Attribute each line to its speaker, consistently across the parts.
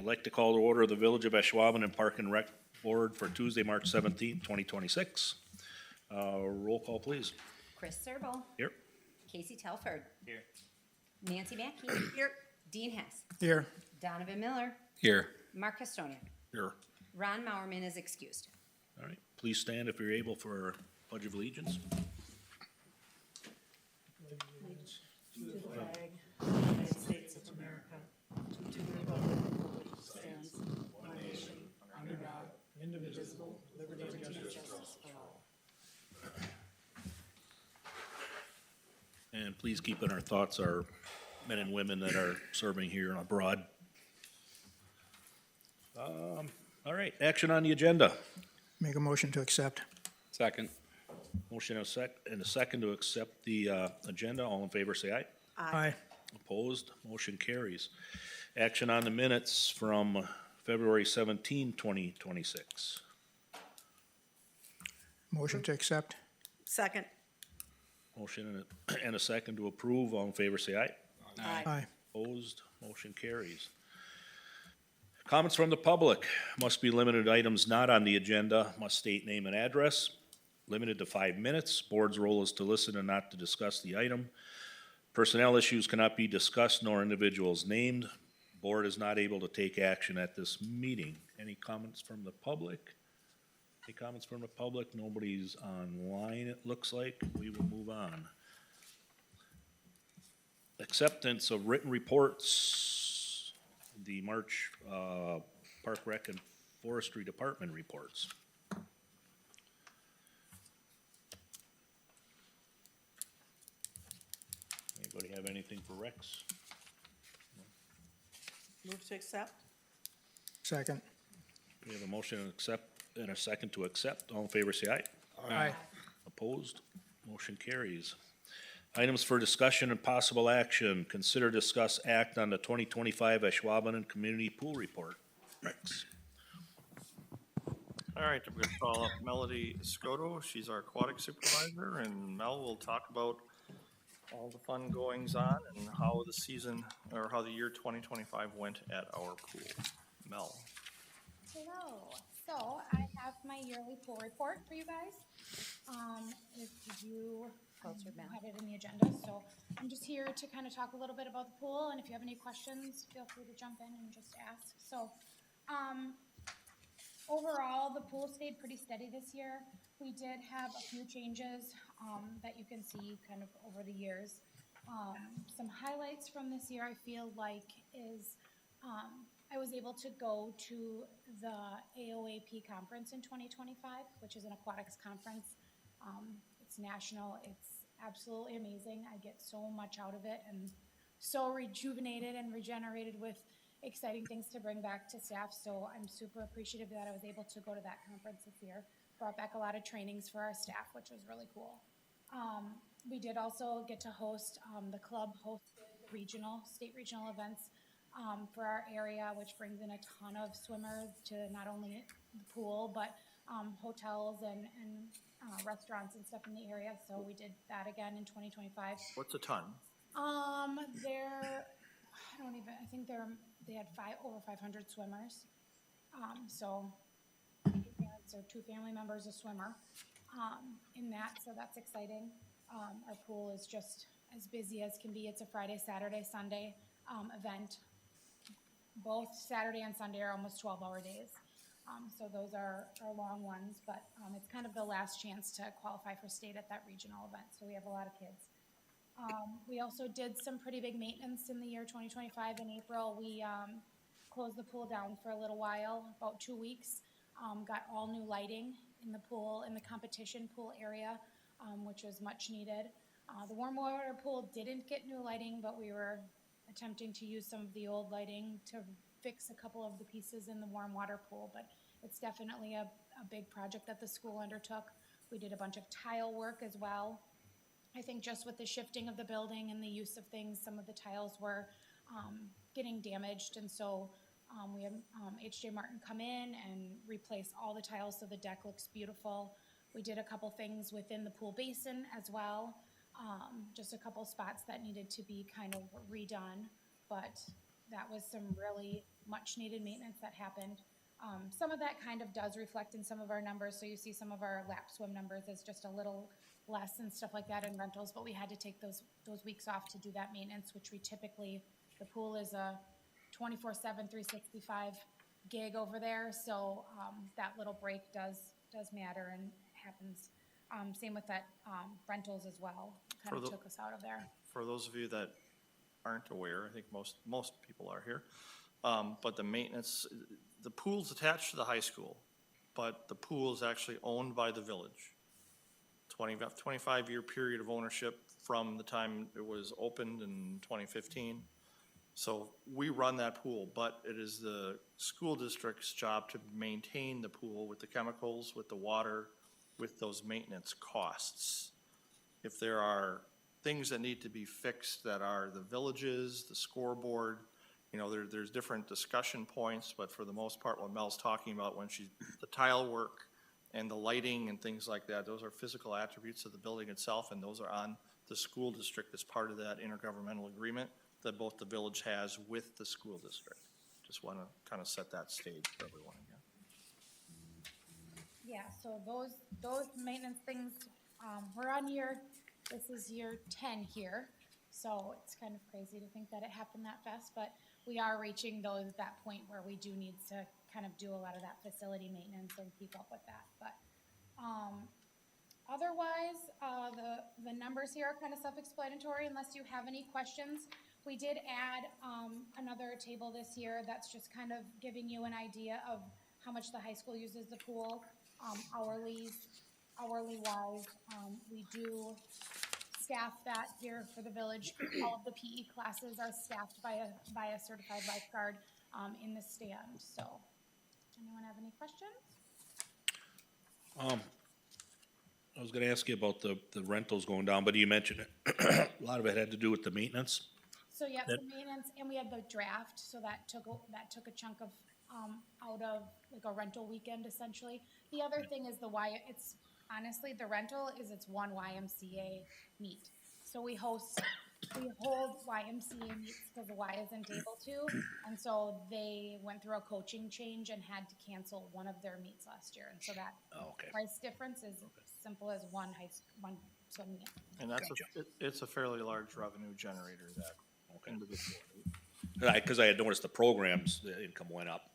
Speaker 1: like to call to order the Village of Ashwaubenon Park and Rec Board for Tuesday, March 17th, 2026. Roll call, please.
Speaker 2: Chris Serbo.
Speaker 1: Here.
Speaker 2: Casey Telford.
Speaker 3: Here.
Speaker 2: Nancy Mackey. Here. Dean Hess.
Speaker 4: Here.
Speaker 2: Donovan Miller.
Speaker 3: Here.
Speaker 2: Mark Custodian.
Speaker 1: Here.
Speaker 2: Ron Mowerman is excused.
Speaker 1: All right, please stand if you're able for Pledge of Allegiance.
Speaker 5: To the flag of the United States of America, to the republic for which it stands, one nation, under God, indivisible, liberty and justice for all.
Speaker 1: And please keep in our thoughts our men and women that are serving here and abroad. All right, action on the agenda.
Speaker 4: Make a motion to accept.
Speaker 3: Second.
Speaker 1: Motion and a second to accept the agenda. All in favor, say aye.
Speaker 4: Aye.
Speaker 1: Opposed? Motion carries. Action on the minutes from February 17, 2026.
Speaker 4: Motion to accept.
Speaker 5: Second.
Speaker 1: Motion and a second to approve. All in favor, say aye.
Speaker 4: Aye.
Speaker 1: Opposed? Motion carries. Comments from the public must be limited to items not on the agenda, must state name and address, limited to 5 minutes. Board's role is to listen and not to discuss the item. Personnel issues cannot be discussed nor individuals named. Board is not able to take action at this meeting. Any comments from the public? Any comments from the public? Nobody's online, it looks like. We will move on. Acceptance of written reports. The March Park Rec and Forestry Department reports. Anybody have anything for Rex?
Speaker 5: Move to accept.
Speaker 4: Second.
Speaker 1: We have a motion to accept and a second to accept. All in favor, say aye.
Speaker 4: Aye.
Speaker 1: Opposed? Motion carries. Items for discussion and possible action. Consider, discuss, act on the 2025 Ashwaubenon Community Pool Report. Rex.
Speaker 6: All right, we're gonna call up Melody Scotto. She's our aquatic supervisor, and Mel will talk about all the fun goings on and how the season, or how the year 2025 went at our pool. Mel.
Speaker 7: Hello. So I have my yearly pool report for you guys. If you have it in the agenda, so I'm just here to kind of talk a little bit about the pool, and if you have any questions, feel free to jump in and just ask. So, overall, the pool stayed pretty steady this year. We did have a few changes that you can see kind of over the years. Some highlights from this year I feel like is I was able to go to the AOAP conference in 2025, which is an aquatics conference. It's national. It's absolutely amazing. I get so much out of it and so rejuvenated and regenerated with exciting things to bring back to staff. So I'm super appreciative that I was able to go to that conference this year. Brought back a lot of trainings for our staff, which was really cool. We did also get to host, the club hosted state regional events for our area, which brings in a ton of swimmers to not only the pool, but hotels and restaurants and stuff in the area. So we did that again in 2025.
Speaker 6: What's a ton?
Speaker 7: I think they had over 500 swimmers. So 2 family members, a swimmer in that, so that's exciting. Our pool is just as busy as can be. It's a Friday, Saturday, Sunday event. Both Saturday and Sunday are almost 12-hour days. So those are long ones, but it's kind of the last chance to qualify for state at that regional event. So we have a lot of kids. We also did some pretty big maintenance in the year 2025. In April, we closed the pool down for a little while, about 2 weeks. Got all new lighting in the pool, in the competition pool area, which was much needed. The warm water pool didn't get new lighting, but we were attempting to use some of the old lighting to fix a couple of the pieces in the warm water pool, but it's definitely a big project that the school undertook. We did a bunch of tile work as well. I think just with the shifting of the building and the use of things, some of the tiles were getting damaged, and so we had H.J. Martin come in and replace all the tiles so the deck looks beautiful. We did a couple things within the pool basin as well, just a couple spots that needed to be kind of redone, but that was some really much-needed maintenance that happened. Some of that kind of does reflect in some of our numbers, so you see some of our lap swim numbers as just a little less and stuff like that in rentals, but we had to take those weeks off to do that maintenance, which we typically, the pool is a 24/7, 365 gig over there, so that little break does matter and happens. Same with that rentals as well, kind
Speaker 6: For
Speaker 7: of
Speaker 6: the-
Speaker 7: took us out of there.
Speaker 6: For those of you that aren't aware, I think most people are here, but the maintenance, the pool's attached to the high school, but the pool is actually owned by the village. 25-year period of ownership from the time it was opened in 2015. So we run that pool, but it is the school district's job to maintain the pool with the chemicals, with the water, with those maintenance costs. If there are things that need to be fixed that are the villages, the scoreboard, you know, there's different discussion points, but for the most part, what Mel's talking about when the tile work and the lighting and things like that, those are physical attributes of the building itself, and those are on the school district as part of that intergovernmental agreement that both the village has with the school district. Just want to kind of set that stage for everyone again.
Speaker 7: Yeah, so those maintenance things, we're on this is year 10 here, so it's kind of crazy to think that it happened that fast, but we are reaching that point where we do need to kind of do a lot of that facility maintenance and keep up with that, but otherwise, the numbers here are kind of self-explanatory unless you have any questions. We did add another table this year that's just kind of giving you an idea of how much the high school uses the pool, hourly wise. We do staff that here for the village. All of the PE classes are staffed by a certified lifeguard in the stand. So, anyone have any questions?
Speaker 1: I was gonna ask you about the rentals going down, but you mentioned it. A lot of it had to do with the maintenance.
Speaker 7: So yeah, the maintenance, and we had the draft, so that took a chunk of out of like a rental weekend essentially. The other thing is it's honestly the rental is it's one YMCA meet. So we hold YMCA meets because the Y isn't able to, and so they went through a coaching change and had to cancel one of their meets last year, and so that
Speaker 1: Okay.
Speaker 7: price difference is simple as one swim meet.
Speaker 6: And that's
Speaker 1: Gotcha.
Speaker 6: it's a fairly large revenue generator, that
Speaker 1: Okay.
Speaker 6: individual.
Speaker 1: Because I had noticed the programs, the income went up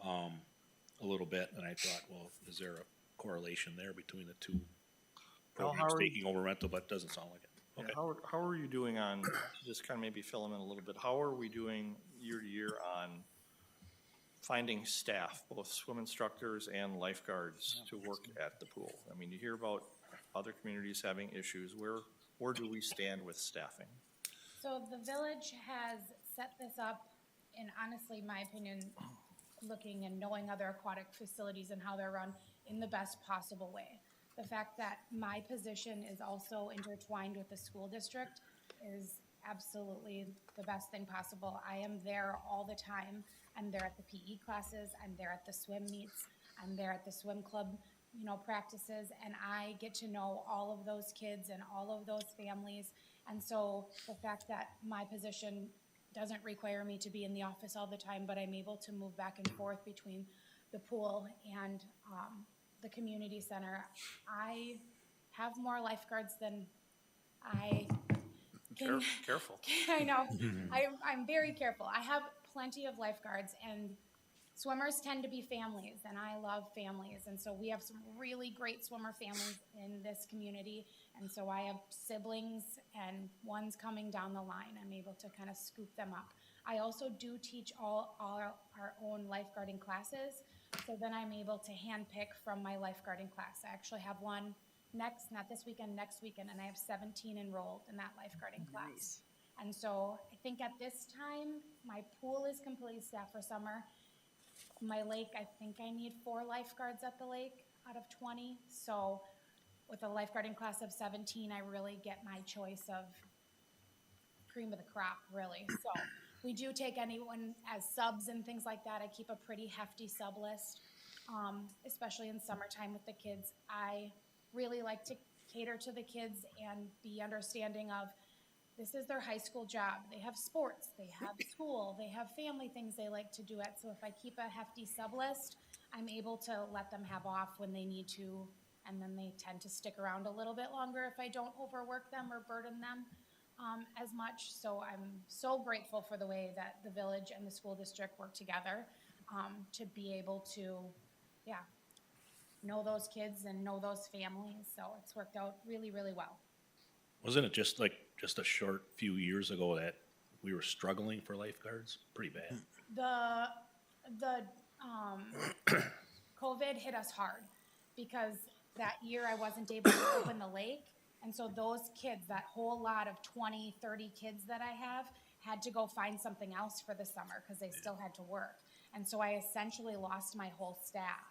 Speaker 1: a little bit, and I thought, well, is there a correlation there between the two programs
Speaker 6: how are you-
Speaker 1: taking over rental, but it doesn't sound like it.
Speaker 6: Yeah,
Speaker 1: Okay.
Speaker 6: how are you doing on, just kind of maybe fill them in a little bit, how are we doing year to year on finding staff, both swim instructors and lifeguards to work at the pool? I mean, you hear about other communities having issues. Where do we stand with staffing?
Speaker 7: So the village has set this up, and honestly, my opinion, looking and knowing other aquatic facilities and how they're run in the best possible way. The fact that my position is also intertwined with the school district is absolutely the best thing possible. I am there all the time. I'm there at the PE classes, I'm there at the swim meets, I'm there at the swim club, practices, and I get to know all of those kids and all of those families. And so the fact that my position doesn't require me to be in the office all the time, but I'm able to move back and forth between the pool and the community center. I have more lifeguards than I can.
Speaker 6: Careful.
Speaker 7: I know. I'm very careful. I have plenty of lifeguards, and swimmers tend to be families, and I love families. And so we have some really great swimmer families in this community. And so I have siblings and ones coming down the line. I'm able to kind of scoop them up. I also do teach all our own lifeguarding classes. So then I'm able to handpick from my lifeguarding class. I actually have one not this weekend, next weekend, and I have 17 enrolled in that lifeguarding class. And so I think at this time, my pool is completely staffed for summer. My lake, I think I need 4 lifeguards at the lake out of 20. So with a lifeguarding class of 17, I really get my choice of cream of the crop, really. So we do take anyone as subs and things like that. I keep a pretty hefty sub list, especially in summertime with the kids. I really like to cater to the kids and be understanding of this is their high school job. They have sports, they have school, they have family things they like to do at. So if I keep a hefty sub list, I'm able to let them have off when they need to, and then they tend to stick around a little bit longer if I don't overwork them or burden them as much. So I'm so grateful for the way that the village and the school district work together to be able to, know those kids and know those families. So it's worked out really, really well.
Speaker 1: Wasn't it just a short few years ago that we were struggling for lifeguards? Pretty bad.
Speaker 7: The COVID hit us hard because that year I wasn't able to open the lake. And so those kids, that whole lot of 20, 30 kids that I have, had to go find something else for the summer because they still had to work. And so I essentially lost my whole staff.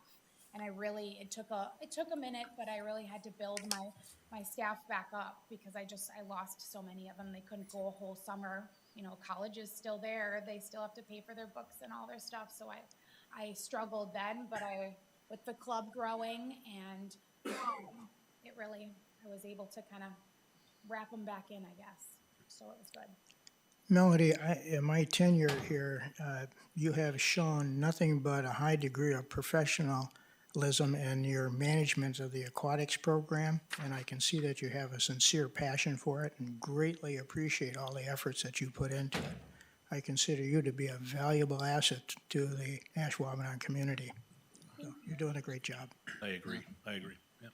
Speaker 7: And it took a minute, but I really had to build my staff back up because I lost so many of them. They couldn't go a whole summer. You know, college is still there. They still have to pay for their books and all their stuff. So I struggled then, but with the club growing and I was able to kind of wrap them back in, I guess. So it was good.
Speaker 4: Melody, in my tenure here, you have shown nothing but a high degree of professionalism in your management of the aquatics program, and I can see that you have a sincere passion for it and greatly appreciate all the efforts that you put into it. I consider you to be a valuable asset to the Ashwaubenon community. So you're doing a great job.
Speaker 1: I agree. Yeah.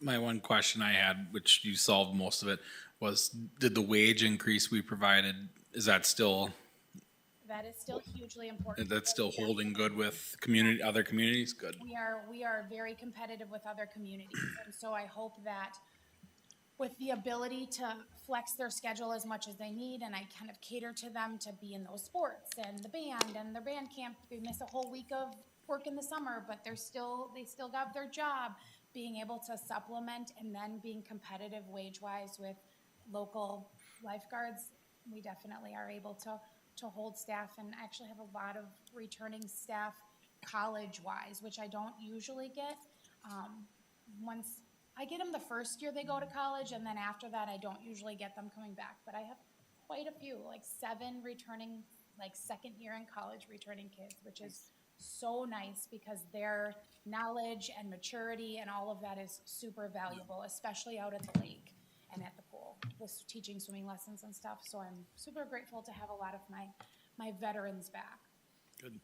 Speaker 3: My one question I had, which you solved most of it, was did the wage increase we provided, is that still,
Speaker 7: That is still hugely important.
Speaker 3: that's still holding good with other communities? Good.
Speaker 7: We are very competitive with other communities. And so I hope that with the ability to flex their schedule as much as they need, and I kind of cater to them to be in those sports and the band and their band camp, they miss a whole week of work in the summer, but they still got their job, being able to supplement and then being competitive wage-wise with local lifeguards, we definitely are able to hold staff and actually have a lot of returning staff college-wise, which I don't usually get. Once I get them the first year they go to college, and then after that I don't usually get them coming back, but I have quite a few, like 7 returning, like second year in college returning kids, which is so nice because their knowledge and maturity and all of that is super valuable, especially out at the lake and at the pool with teaching swimming lessons and stuff. So I'm super grateful to have a lot of my veterans back.
Speaker 1: Good.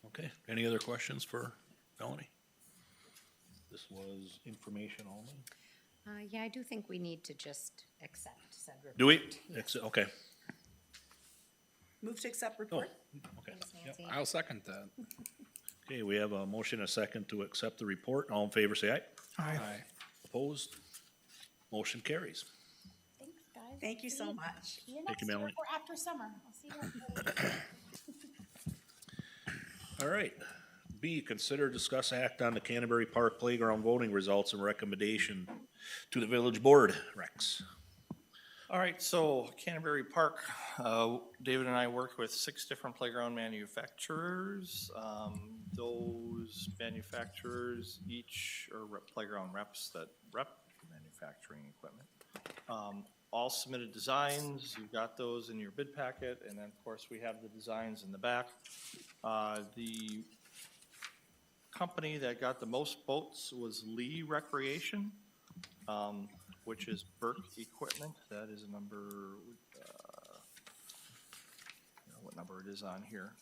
Speaker 1: Okay, any other questions for Melanie? This was information only.
Speaker 2: Yeah, I do think we need to just accept said report.
Speaker 1: Do we?
Speaker 2: Yes.
Speaker 1: Okay.
Speaker 5: Move to accept
Speaker 1: Oh,
Speaker 5: report.
Speaker 1: okay.
Speaker 2: Thanks,
Speaker 1: Yep.
Speaker 2: Nancy.
Speaker 3: I'll second that.
Speaker 1: Okay, we have a motion, a second to accept the report. All in favor, say aye.
Speaker 4: Aye.
Speaker 1: Opposed? Motion carries.
Speaker 7: Thanks, guys.
Speaker 5: Thank you so much.
Speaker 7: See you
Speaker 1: Thank
Speaker 7: next
Speaker 1: you,
Speaker 7: year
Speaker 1: Melanie.
Speaker 7: or after summer. I'll see you later.
Speaker 1: All right. B, consider, discuss, act on the Canterbury Park Playground voting results and recommendation to the village board. Rex.
Speaker 6: All right, so Canterbury Park, David and I worked with 6 different playground manufacturers. Those manufacturers each are playground reps that rep manufacturing equipment. All submitted designs, you've got those in your bid packet, and then of course we have the designs in the back. The company that got the most votes was Lee Recreation, which is Burke Equipment. That is a number, I don't know what number it is on here.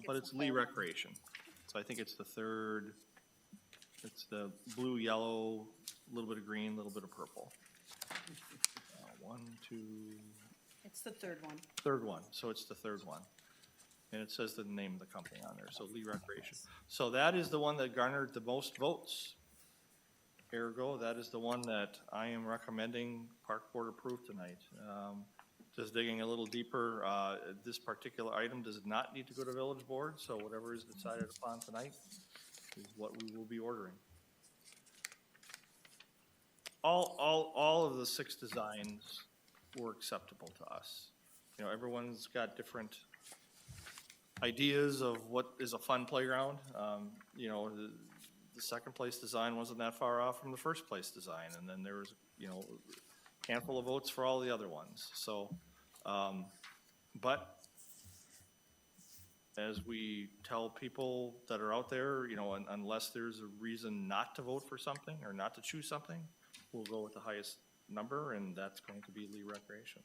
Speaker 6: But it's Lee Recreation. So I think it's the third, it's the blue, yellow, a little bit of green, a little bit of purple. 1, 2,
Speaker 5: It's the third one.
Speaker 6: third one, so it's the third one. And it says the name of the company on there, so Lee Recreation. So that is the one that garnered the most votes. Ergo, that is the one that I am recommending Park Board approve tonight. Just digging a little deeper, this particular item does not need to go to Village Board, so whatever is decided upon tonight is what we will be ordering. All of the 6 designs were acceptable to us. You know, everyone's got different ideas of what is a fun playground. You know, the second place design wasn't that far off from the first place design, and then there was, you know, a handful of votes for all the other ones, so, but as we tell people that are out there, you know, unless there's a reason not to vote for something or not to choose something, we'll go with the highest number, and that's going to be Lee Recreation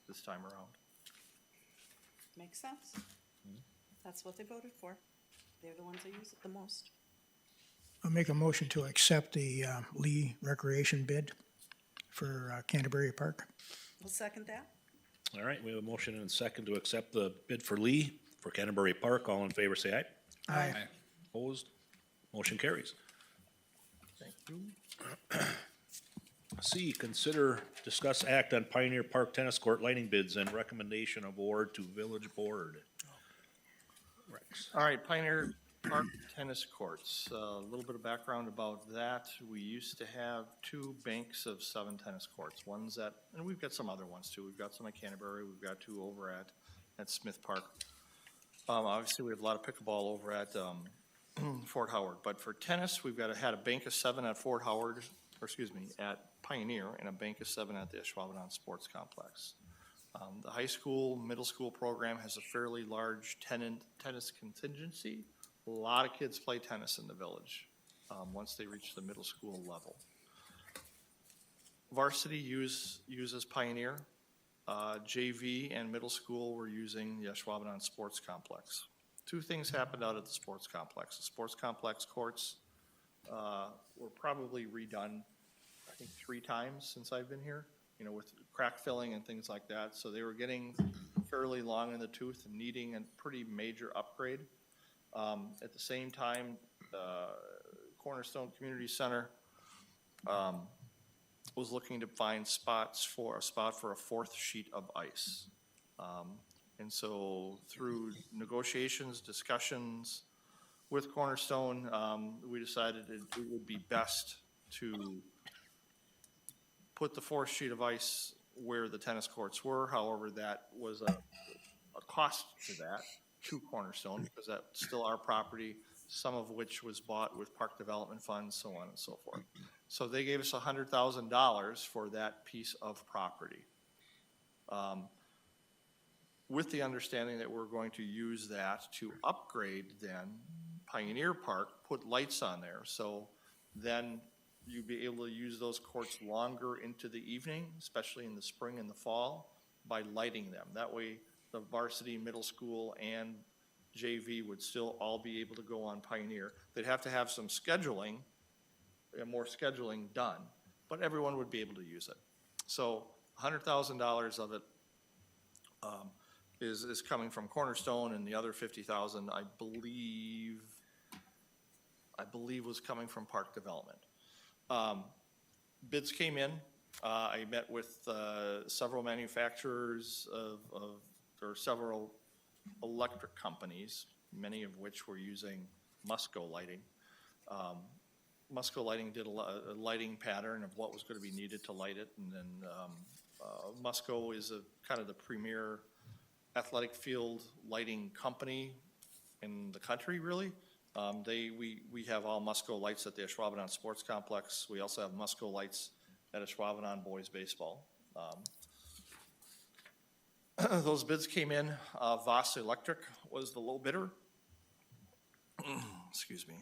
Speaker 6: this time around.
Speaker 5: Makes sense. That's what they voted for. They're the ones that use it the most.
Speaker 4: I'll make a motion to accept the Lee Recreation bid for Canterbury Park.
Speaker 5: We'll second that.
Speaker 1: All right, we have a motion and a second to accept the bid for Lee for Canterbury Park. All in favor, say aye.
Speaker 4: Aye.
Speaker 1: Opposed? Motion carries.
Speaker 6: Thank you.
Speaker 1: C, consider, discuss, act on Pioneer Park Tennis Court lighting bids and recommendation of award to Village Board. Rex.
Speaker 6: All right, Pioneer Park Tennis Courts. A little bit of background about that. We used to have 2 banks of 7 tennis courts. One's at, and we've got some other ones too. We've got some at Canterbury. We've got 2 over at Smith Park. Obviously, we have a lot of pickleball over at Fort Howard. But for tennis, we've had a bank of 7 at Fort Howard, or excuse me, at Pioneer, and a bank of 7 at the Ashwaubenon Sports Complex. The high school, middle school program has a fairly large tennis contingency. A lot of kids play tennis in the village once they reach the middle school level. Varsity uses Pioneer. JV and middle school were using the Ashwaubenon Sports Complex. 2 things happened out at the sports complex. The sports complex courts were probably redone, I think 3 times since I've been here, you know, with crack filling and things like that. So they were getting fairly long in the tooth and needing a pretty major upgrade. At the same time, Cornerstone Community Center was looking to find a spot for a 4th sheet of ice. And so through negotiations, discussions with Cornerstone, we decided it would be best to put the 4th sheet of ice where the tennis courts were. However, that was a cost to Cornerstone, because that's still our property, some of which was bought with park development funds, so on and so forth. So they gave us $100,000 for that piece of property, with the understanding that we're going to use that to upgrade then Pioneer Park, put lights on there, so then you'd be able to use those courts longer into the evening, especially in the spring and the fall, by lighting them. That way, the varsity, middle school, and JV would still all be able to go on Pioneer. They'd have to have some scheduling, more scheduling done, but everyone would be able to use it. So $100,000 of it is coming from Cornerstone, and the other $50,000, I believe was coming from park development. Bids came in. I met with several manufacturers or several electric companies, many of which were using Musco lighting. Musco lighting did a lighting pattern of what was going to be needed to light it, and then Musco is kind of the premier athletic field lighting company in the country, really. We have all Musco lights at the Ashwaubenon Sports Complex. We also have Musco lights at Ashwaubenon Boys Baseball. Those bids came in. Voss Electric was the low bidder. Excuse me.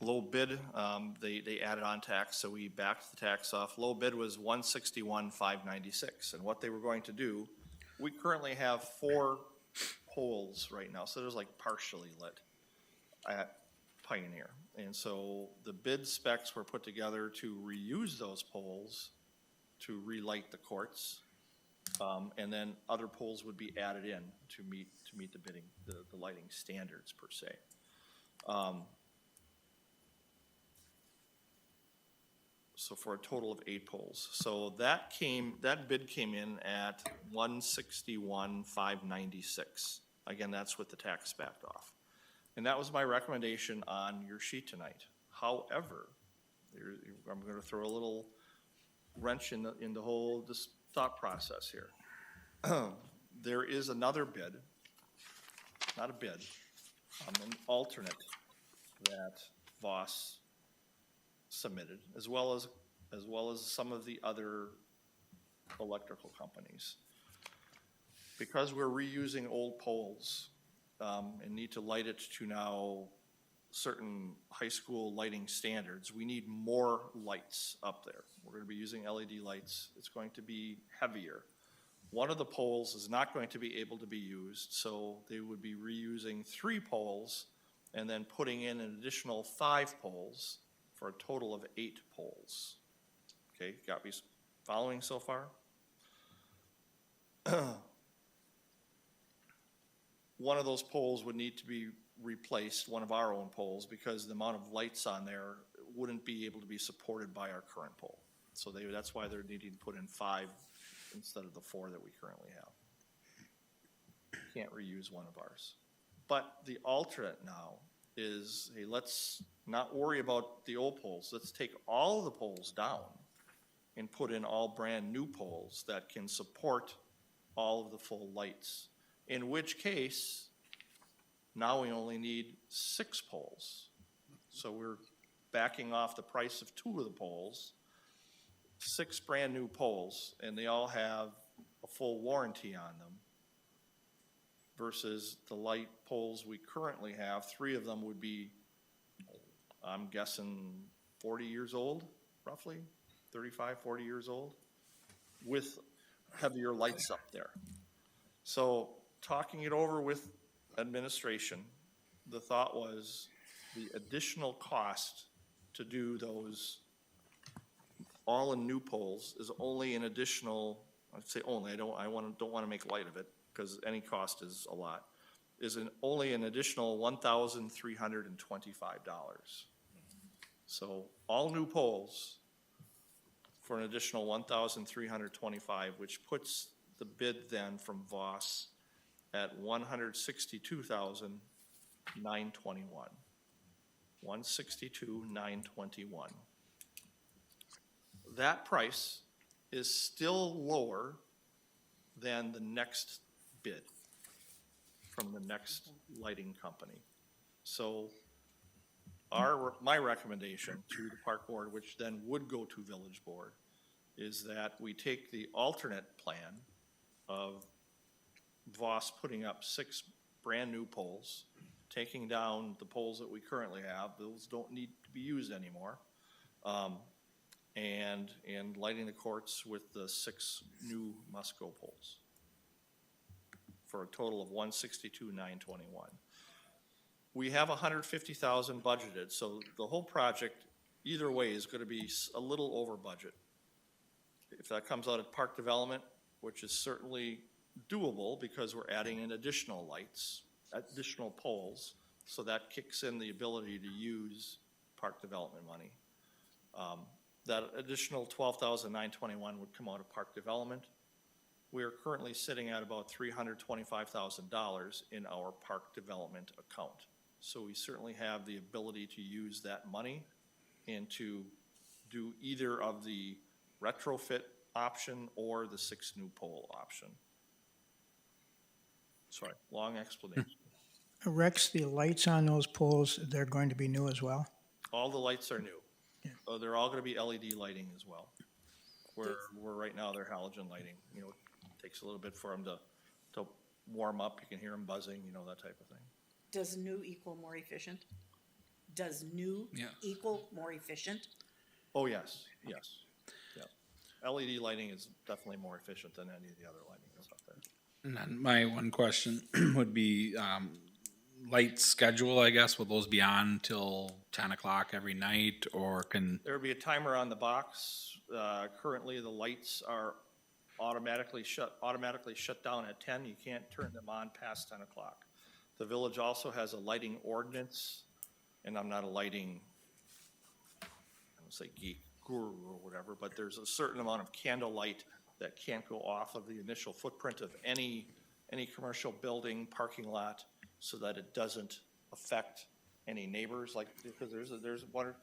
Speaker 6: Low bid, they added on tax, so we backed the tax off. Low bid was $161,596, and what they were going to do, we currently have 4 poles right now, so there's like partially lit at Pioneer. And so the bid specs were put together to reuse those poles to relight the courts, and then other poles would be added in to meet the bidding, the lighting standards per se. So for a total of 8 poles. So that bid came in at $161,596. Again, that's with the tax backed off. And that was my recommendation on your sheet tonight. However, I'm going to throw a little wrench in the whole this thought process here. There is another bid not a bid, an alternate that Voss submitted, as well as some of the other electrical companies. Because we're reusing old poles, and need to light it to now certain high school lighting standards, we need more lights up there. We're gonna be using LED lights. It's going to be heavier. One of the poles is not going to be able to be used, so they would be reusing 3 poles and then putting in an additional 5 poles for a total of 8 poles. Okay, got me following so far? One of those poles would need to be replaced, one of our own poles, because the amount of lights on there wouldn't be able to be supported by our current pole. So that's why they're needing to put in 5 instead of the 4 that we currently have. Can't reuse one of ours. But the alternate now is, hey, let's not worry about the old poles. Let's take all of the poles down and put in all brand-new poles that can support all of the full lights. In which case, now we only need 6 poles. So we're backing off the price of 2 of the poles, 6 brand-new poles, and they all have a full warranty on them, versus the light poles we currently have. 3 of them would be, I'm guessing, 40 years old, roughly, 35, 40 years old, with heavier lights up there. So talking it over with administration, the thought was the additional cost to do those all in new poles is only an additional, I'd say only, don't want to make light of it, because any cost is a lot, is only an additional $1,325. So all new poles for an additional $1,325, which puts the bid then from Voss at $162,921. $162,921. That price is still lower than the next bid from the next lighting company. So my recommendation to the park board, which then would go to village board, is that we take the alternate plan of Voss putting up 6 brand-new poles, taking down the poles that we currently have, those don't need to be used anymore, and lighting the courts with the 6 new Musco poles for a total of $162,921. We have $150,000 budgeted, so the whole project, either way, is gonna be a little over budget. If that comes out of park development, which is certainly doable because we're adding in additional lights, additional poles, so that kicks in the ability to use park development money. That additional $12,921 would come out of park development. We are currently sitting at about $325,000 in our park development account. So we certainly have the ability to use that money and to do either of the retrofit option or the 6 new pole option. Sorry, long explanation.
Speaker 4: Rex, the lights on those poles, they're going to be new as well?
Speaker 6: All the lights are new. They're all gonna be LED lighting as well. Where right now they're halogen lighting, it takes a little bit for them to warm up, you can hear them buzzing, that type of thing.
Speaker 5: Does new equal more efficient? Does new equal more efficient?
Speaker 6: Oh, yes. Yeah. LED lighting is definitely more efficient than any of the other lighting that's out there.
Speaker 3: And then my one question would be, light schedule, I guess, will those be on till 10 o'clock every night, or can?
Speaker 6: There will be a timer on the box. Currently, the lights are automatically shut down at 10. You can't turn them on past 10 o'clock. The village also has a lighting ordinance, and I'm not a lighting, I don't say geek, guru or whatever, but there's a certain amount of candle light that can't go off of the initial footprint of any commercial building, parking lot, so that it doesn't affect any neighbors, because there's a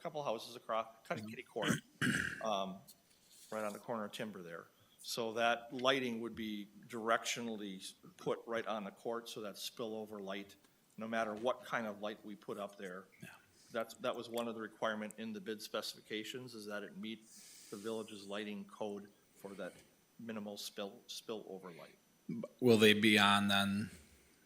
Speaker 6: couple houses across, kind of kitty corner, right on the corner of Timber there. So that lighting would be directionally put right on the court, so that spillover light, no matter what kind of light we put up there. That was one of the requirement in the bid specifications, is that it meet the village's lighting code for that minimal spillover light.
Speaker 3: Will they be on then,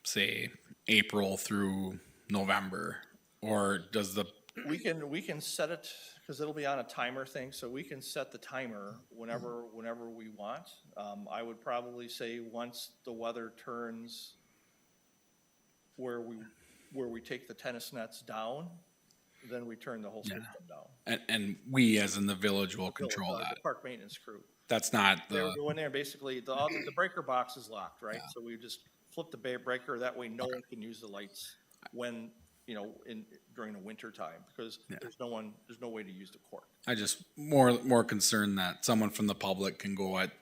Speaker 3: say, April through November? Or does the,
Speaker 6: We can set it, because it'll be on a timer thing, so we can set the timer whenever we want. I would probably say once the weather turns where we take the tennis nets down, then we turn the whole system down.
Speaker 3: and we as in the village will control
Speaker 6: The
Speaker 3: that?
Speaker 6: park maintenance crew.
Speaker 3: That's not
Speaker 6: They would
Speaker 3: the,
Speaker 6: go in there and basically, the breaker box is locked, right? So we just flip the breaker, that way no one can use the lights when, during the winter time, because there's no way to use the court.
Speaker 3: I just more concerned that someone from the public can go at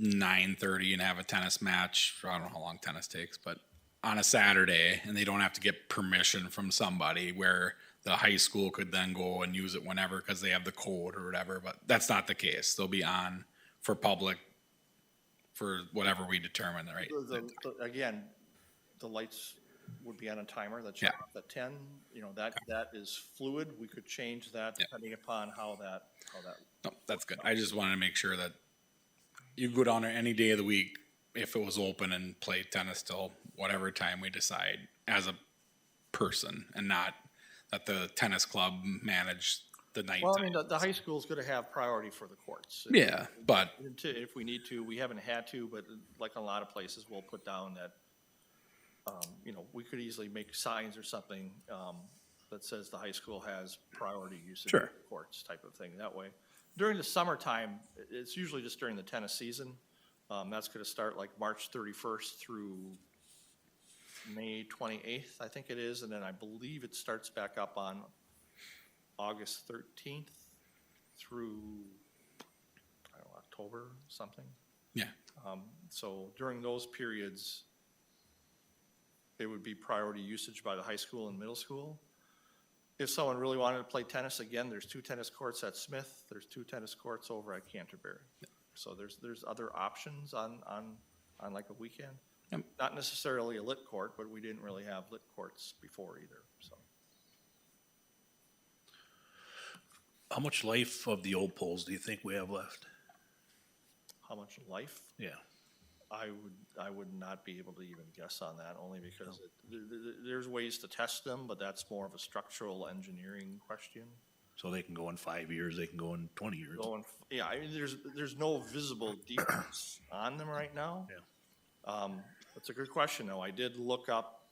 Speaker 3: 9:30 and have a tennis match. I don't know how long tennis takes, but on a Saturday, and they don't have to get permission from somebody, where the high school could then go and use it whenever because they have the code or whatever. But that's not the case. They'll be on for public for whatever we determine, right?
Speaker 6: Again, the lights would be on a timer that shut off at 10. That is fluid. We could change that depending upon how that.
Speaker 3: No, that's good. I just wanted to make sure that you go down there any day of the week if it was open and play tennis till whatever time we decide as a person, and not that the tennis club managed the night.
Speaker 6: Well, I mean, the high school's going to have priority for the courts.
Speaker 3: Yeah, but
Speaker 6: If we need to, we haven't had to, but like a lot of places, we'll put down that, we could easily make signs or something that says the high school has priority usage of the courts type of thing. That way, during the summertime, it's usually just during the tennis season. That's going to start like March 31st through May 28th, I think it is, and then I believe it starts back up on August 13th through, I don't know, October, something.
Speaker 3: yeah,
Speaker 6: So during those periods, it would be priority usage by the high school and middle school. If someone really wanted to play tennis, again, there's 2 tennis courts at Smith, there's 2 tennis courts over at Canterbury. So there's other options on like a weekend.
Speaker 3: Yep.
Speaker 6: Not necessarily a lit court, but we didn't really have lit courts before either, so.
Speaker 1: How much life of the old poles do you think we have left?
Speaker 6: How much life?
Speaker 1: Yeah.
Speaker 6: I would not be able to even guess on that, only because there's ways to test them, but that's more of a structural engineering question.
Speaker 1: So they can go in 5 years, they can go in 20 years.
Speaker 6: I mean, there's no visible defects on them right now.
Speaker 1: Yeah.
Speaker 6: That's a good question, though. I did look up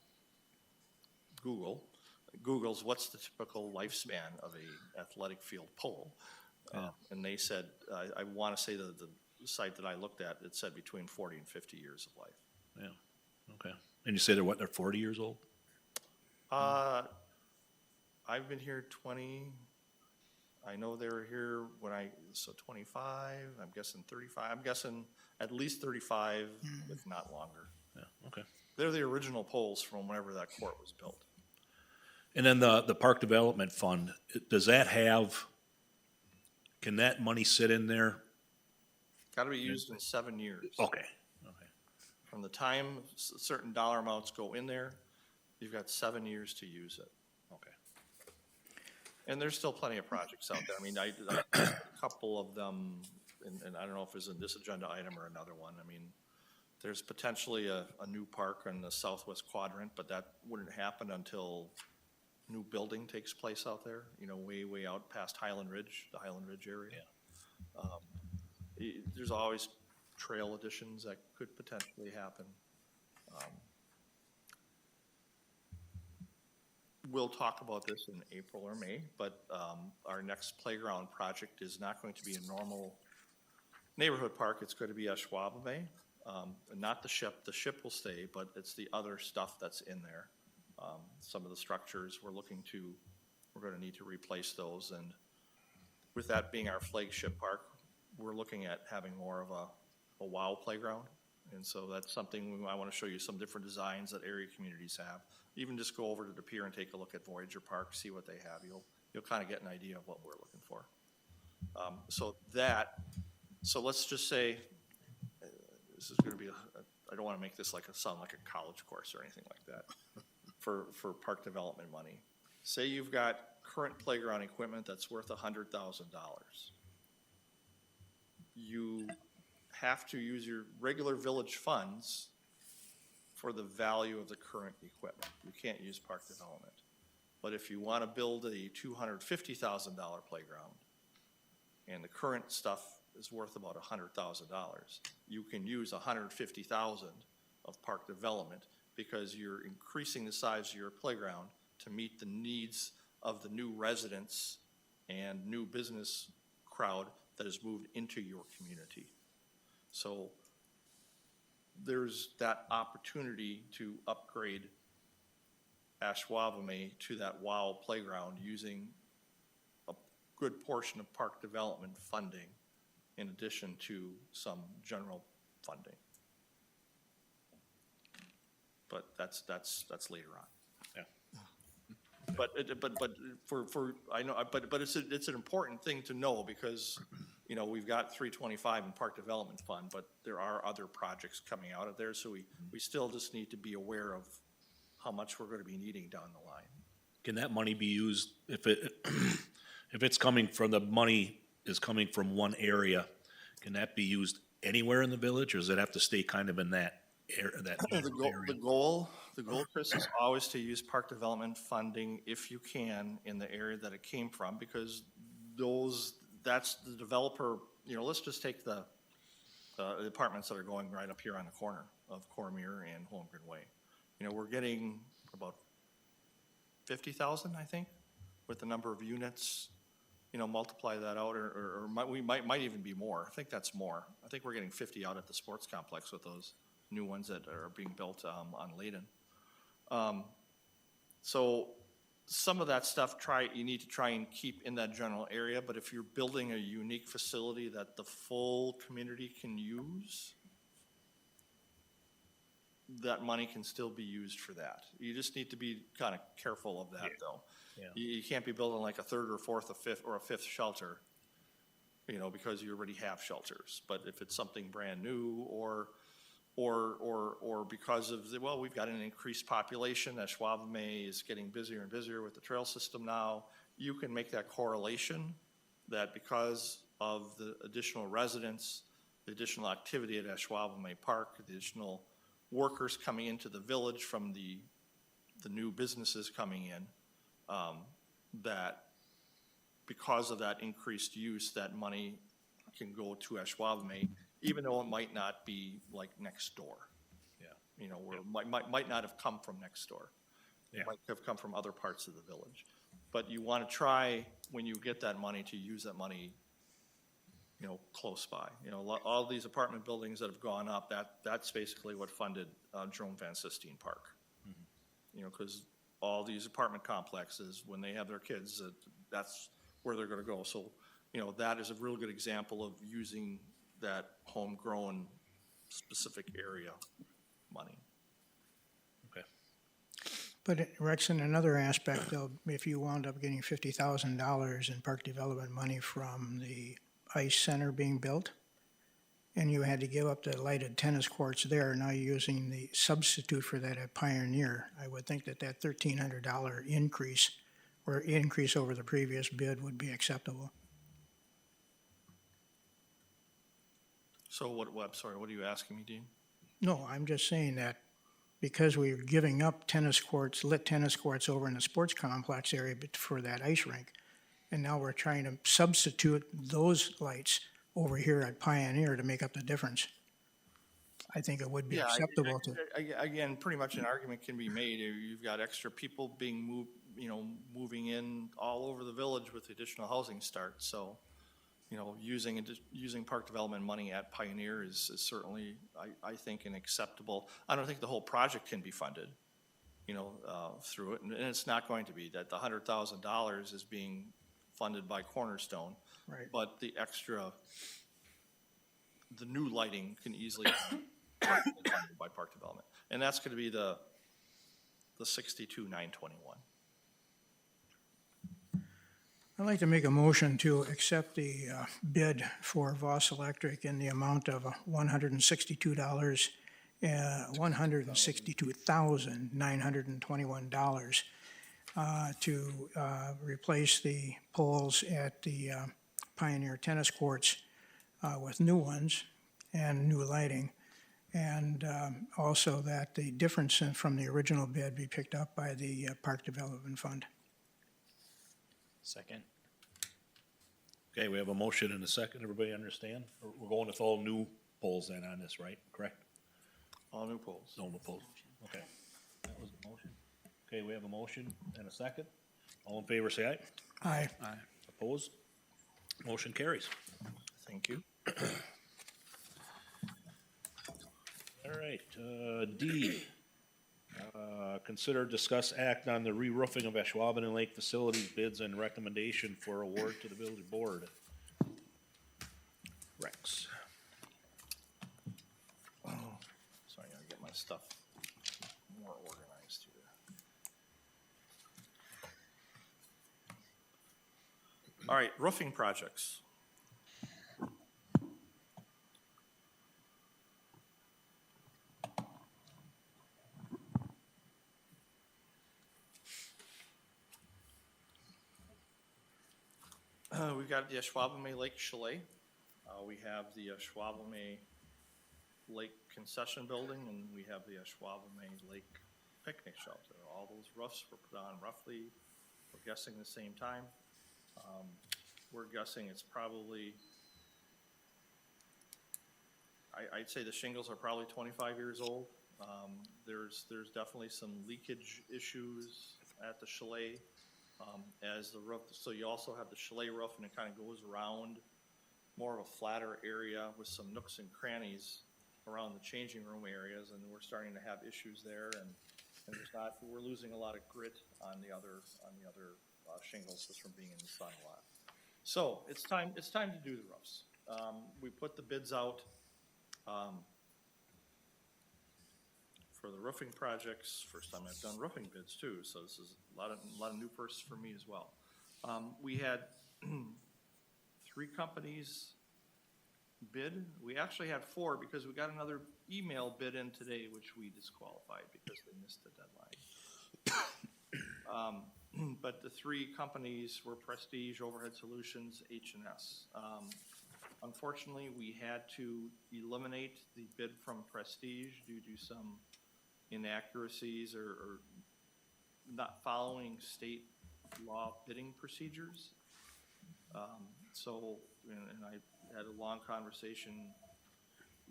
Speaker 6: Google's what's the typical lifespan of a athletic field pole? And they said, I want to say that the site that I looked at, it said between 40 and 50 years of life.
Speaker 1: Yeah, okay. And you say they're 40 years old?
Speaker 6: I've been here 20, I know they were here so 25, I'm guessing 35, I'm guessing at least 35, if not longer.
Speaker 1: Yeah, okay.
Speaker 6: They're the original poles from whenever that court was built.
Speaker 1: And then the Park Development Fund, does that can that money sit in there?
Speaker 6: Got to be used in 7 years.
Speaker 1: Okay, okay.
Speaker 6: From the time certain dollar amounts go in there, you've got 7 years to use it.
Speaker 1: Okay.
Speaker 6: And there's still plenty of projects out there. I mean, a couple of them, and I don't know if it's in this agenda item or another one. I mean, there's potentially a new park in the southwest quadrant, but that wouldn't happen until new building takes place out there, way out past the Highland Ridge area. There's always trail additions that could potentially happen. We'll talk about this in April or May, but our next playground project is not going to be a normal neighborhood park. It's going to be Ashwaubomay, not the ship. The ship will stay, but it's the other stuff that's in there. Some of the structures we're going to need to replace those, and with that being our flagship park, we're looking at having more of a WOW playground, and so that's something I want to show you some different designs that area communities have. Even just go over to the pier and take a look at Voyager Park, see what they have. You'll kind of get an idea of what we're looking for. So let's just say this is gonna be I don't wanna make this sound like a college course or anything like that, for park development money. Say you've got current playground equipment that's worth $100,000. You have to use your regular village funds for the value of the current equipment. You can't use park development. But if you want to build a $250,000 playground, and the current stuff is worth about $100,000, you can use $150,000 of park development because you're increasing the size of your playground to meet the needs of the new residents and new business crowd that has moved into your community. So there's that opportunity to upgrade Ashwaubomay to that WOW playground using a good portion of park development funding in addition to some general funding. But that's later on.
Speaker 1: Yeah.
Speaker 6: But I know, but it's an important thing to know because, you know, we've got 325 in park development fund, but there are other projects coming out of there, so we still just need to be aware of how much we're gonna be needing down the line.
Speaker 1: Can that money be used, if it's coming from, the money is coming from one area, can that be used anywhere in the village, or does it have to stay kind of in that area?
Speaker 6: The goal, Chris, is always to use park development funding if you can in the area that it came from, because that's the developer, you know, let's just take the apartments that are going right up here on the corner of Cormier and Holmgren Way. You know, we're getting about 50,000, I think, with the number of units. You know, multiply that out, or we might even be more. I think that's more. I think we're getting 50 out at the sports complex with those new ones that are being built on Layden. So some of that stuff you need to try and keep in that general area, but if you're building a unique facility that the full community can use, that money can still be used for that. You just need to be kind of careful of that, though.
Speaker 1: Yeah.
Speaker 6: You can't be building like a third or fourth, or a fifth shelter, you know, because you already have shelters. But if it's something brand new, or because of we've got an increased population, Ashwaubomay is getting busier and busier with the trail system now, you can make that correlation that because of the additional residents, the additional activity at Ashwaubomay Park, the additional workers coming into the village from the new businesses coming in, that because of that increased use, that money can go to Ashwaubomay, even though it might not be like next door.
Speaker 1: Yeah.
Speaker 6: You know, where it might not have come from next door.
Speaker 1: Yeah.
Speaker 6: It might have come from other parts of the village. But you want to try, when you get that money, to use that money, you know, close by. You know, all these apartment buildings that have gone up, that's basically what funded Jerome Van Sistine Park. Mm-hmm. You know, because all these apartment complexes, when they have their kids, that's where they're going to go. So, you know, that is a real good example of using that homegrown specific area money.
Speaker 1: Okay.
Speaker 4: But Rex, in another aspect, though, if you wound up getting $50,000 in park development money from the ice center being built, and you had to give up the lighted tennis courts there, now you're using the substitute for that at Pioneer, I would think that $1,300 increase, or increase over the previous bid, would be acceptable.
Speaker 6: So I'm sorry, what are you asking me, Dean?
Speaker 4: No, I'm just saying that because we're giving up tennis courts, lit tennis courts over in the sports complex area for that ice rink, and now we're trying to substitute those lights over here at Pioneer to make up the difference. I think it would be acceptable to.
Speaker 6: Again, pretty much an argument can be made. You've got extra people being moving in all over the village with additional housing starts. So, you know, using park development money at Pioneer is certainly, I think, an acceptable. I don't think the whole project can be funded, you know, through it, and it's not going to be. That the $100,000 is being funded by Cornerstone,
Speaker 4: Right.
Speaker 6: But the new lighting can easily be funded by park development, and that's going to be the 62,921.
Speaker 4: I'd like to make a motion to accept the bid for Voss Electric in the amount of $162, $162,921 to replace the poles at the Pioneer Tennis Courts with new ones and new lighting. And also that the difference from the original bid be picked up by the Park Development Fund.
Speaker 8: Second.
Speaker 1: Okay, we have a motion and a second. Everybody understand? We're going with all new polls then on this, right? Correct?
Speaker 6: All new polls.
Speaker 1: No new polls. Okay. That was the motion. Okay, we have a motion and a second. All in favor, say aye.
Speaker 4: Aye.
Speaker 1: Opposed? Motion carries.
Speaker 6: Thank you.
Speaker 1: All right, D. Consider, discuss, act on the re-roofing of Ashwaubenon Lake facilities bids and recommendation for award to the village board. Rex.
Speaker 6: Sorry, I gotta get my stuff more organized here. All right, roofing projects. We've got the Ashwaubomay Lake Chalet. We have the Ashwaubomay Lake Concession Building, and we have the Ashwaubomay Lake Picnic Shelter. All those roofs were put on roughly, we're guessing the same time. We're guessing it's probably, I'd say the shingles are probably 25 years old. There's definitely some leakage issues at the chalet. As the roof, so you also have the chalet roof, and it kind of goes around more of a flatter area with some nooks and crannies around the changing room areas, and we're starting to have issues there, and there's not, we're losing a lot of grit on the other shingles just from being in the sun a lot. So it's time to do the roofs. We put the bids out for the roofing projects. First time I've done roofing bids too, so this is a lot of new firsts for me as well. We had 3 companies bid. We actually had 4 because we got another email bid in today, which we disqualified because they missed the deadline. But the 3 companies were Prestige, Overhead Solutions, H&S. Unfortunately, we had to eliminate the bid from Prestige due to some inaccuracies or not following state law bidding procedures. And I had a long conversation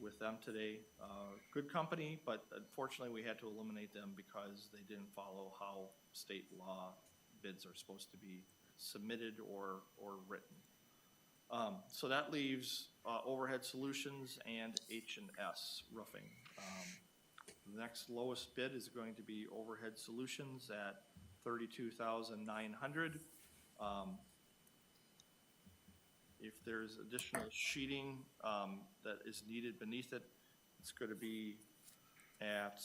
Speaker 6: with them today. Good company, but unfortunately we had to eliminate them because they didn't follow how state law bids are supposed to be submitted or written. So that leaves Overhead Solutions and H&S Roofing. The next lowest bid is going to be Overhead Solutions at $32,900. If there's additional sheeting that is needed beneath it, it's going to be at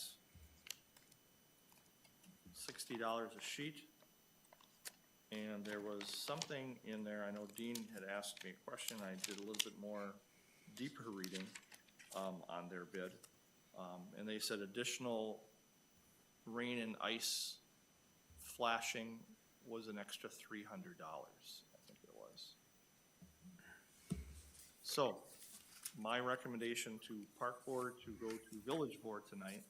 Speaker 6: $60 a sheet. And there was something in there, I know Dean had asked me a question, I did a little bit more deeper reading on their bid. And they said additional rain and ice flashing was an extra $300, I think it was. So, my recommendation to Park Board to go to Village Board tonight,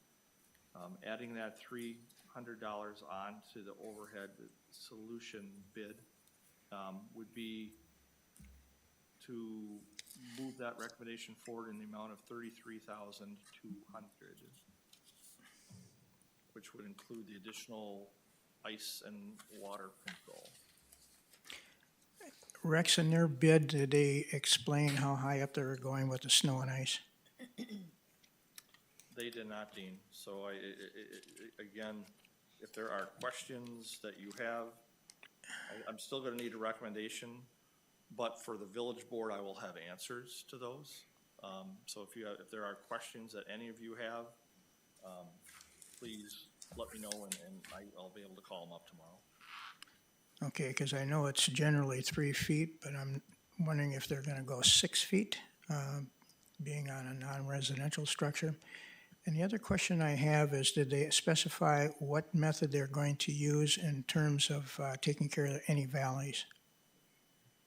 Speaker 6: adding that $300 on to the Overhead Solution bid, would be to move that recommendation forward in the amount of $33,200, which would include the additional ice and water control.
Speaker 4: Rex, in their bid, did they explain how high up they were going with the snow and ice?
Speaker 6: They did not, Dean. So again, if there are questions that you have, I'm still gonna need a recommendation, but for the village board, I will have answers to those. So if there are questions that any of you have, please let me know and I'll be able to call them up tomorrow.
Speaker 4: Okay, because I know it's generally 3 feet, but I'm wondering if they're gonna go 6 feet, being on a non-residential structure. And the other question I have is, did they specify what method they're going to use in terms of taking care of any valleys?